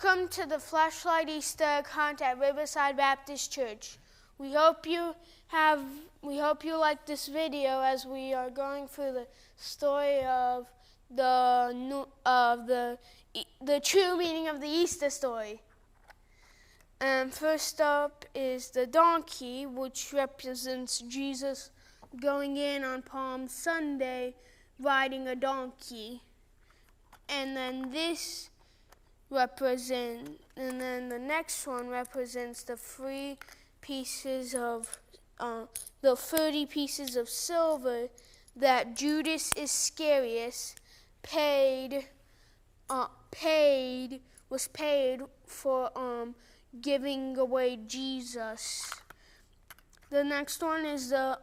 Welcome to the Flashlight Easter egg hunt at Riverside Baptist Church. We hope you like this video as we are going through the story of the true meaning of the Easter story. And first up is the donkey, which represents Jesus going in on Palm Sunday riding a donkey. And then the next one represents the 30 pieces of silver that Judas Iscariot was paid for giving away Jesus. The next one is the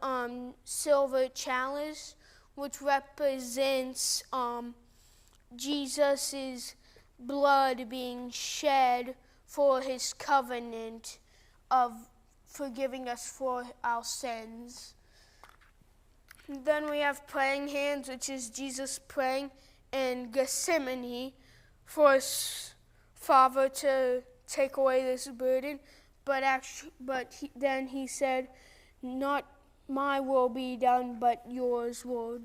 silver chalice, which represents Jesus' blood being shed for his covenant of forgiving us for our sins. Then we have praying hands, which is Jesus praying in Gethsemane for his Father to take away this burden, then he said, "Not my will be done, but yours will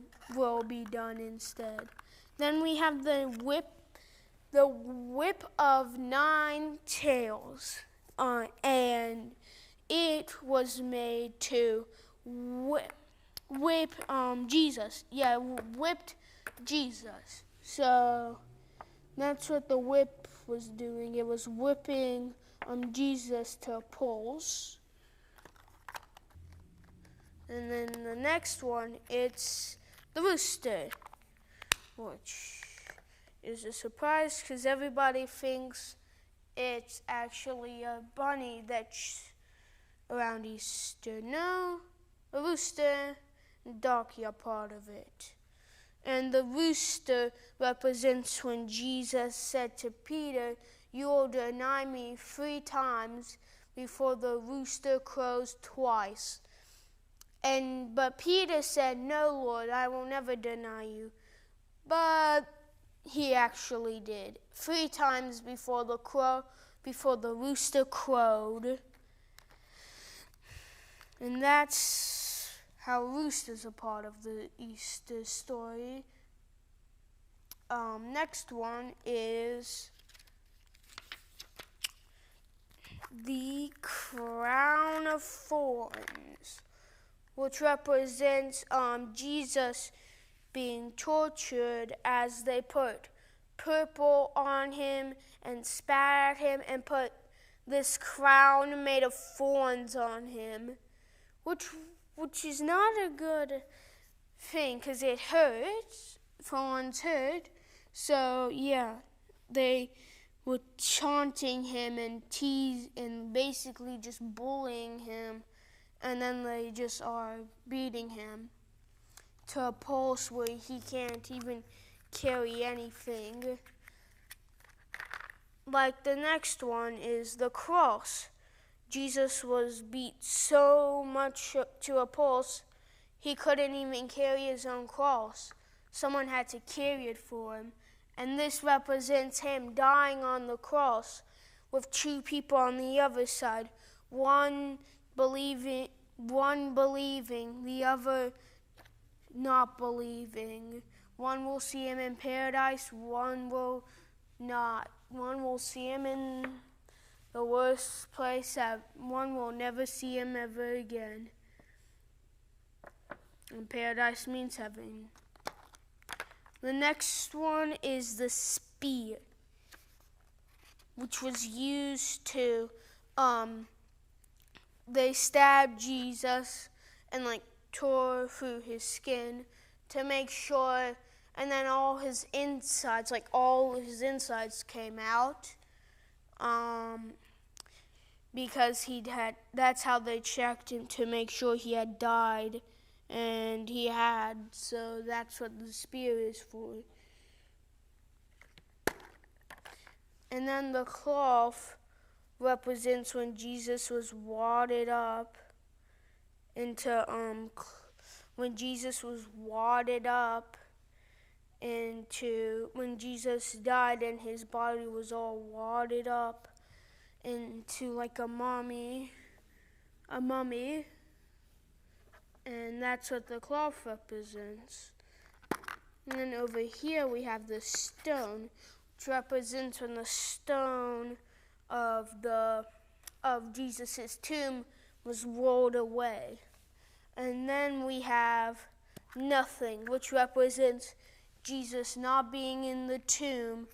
be done instead." Then we have the whip of 9 tails, and it was made to whip Jesus. Yeah, whipped Jesus. So that's what the whip was doing. It was whipping Jesus to a pulse. And then the next one, it's the rooster, which is a surprise because everybody thinks it's actually a bunny that's around Easter. No, a rooster and donkey are part of it. And the rooster represents when Jesus said to Peter, "You will deny me 3 times before the rooster crows twice." But Peter said, "No, Lord, I will never deny you." But he actually did 3 times before the rooster crowed. And that's how roosters are part of the Easter story. Next one is the crown of thorns, which represents Jesus being tortured as they put purple on him and spat at him and put this crown made of thorns on him, which is not a good thing because it hurts. Thorns hurt. So yeah, they were taunting him and basically just bullying him, and then they just are beating him to a pulse where he can't even carry anything. Like the next one is the cross. Jesus was beat so much to a pulse, he couldn't even carry his own cross. Someone had to carry it for him. And this represents him dying on the cross with 2 people on the other side. One believing, the other not believing. One will see him in paradise, one will not. One will see him in the worst place, one will never see him ever again. And paradise means heaven. The next one is the spear, which was used to, they stabbed Jesus and tore through his skin to make sure, and then all his insides came out, because that's how they checked him to make sure he had died, and he had, so that's what the spear is for. And then the cloth represents when Jesus was wadded up into when Jesus died and his body was all wadded up into like a mummy, and that's what the cloth represents. And then over here we have the stone, which represents when the stone of Jesus' tomb was rolled away. And then we have nothing, which represents Jesus not being in the tomb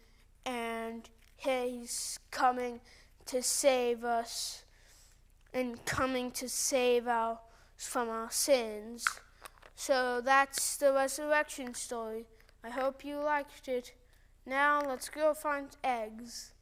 and he's coming to save us and coming to save us from our sins. So that's the resurrection story. I hope you liked it. Now let's go find eggs.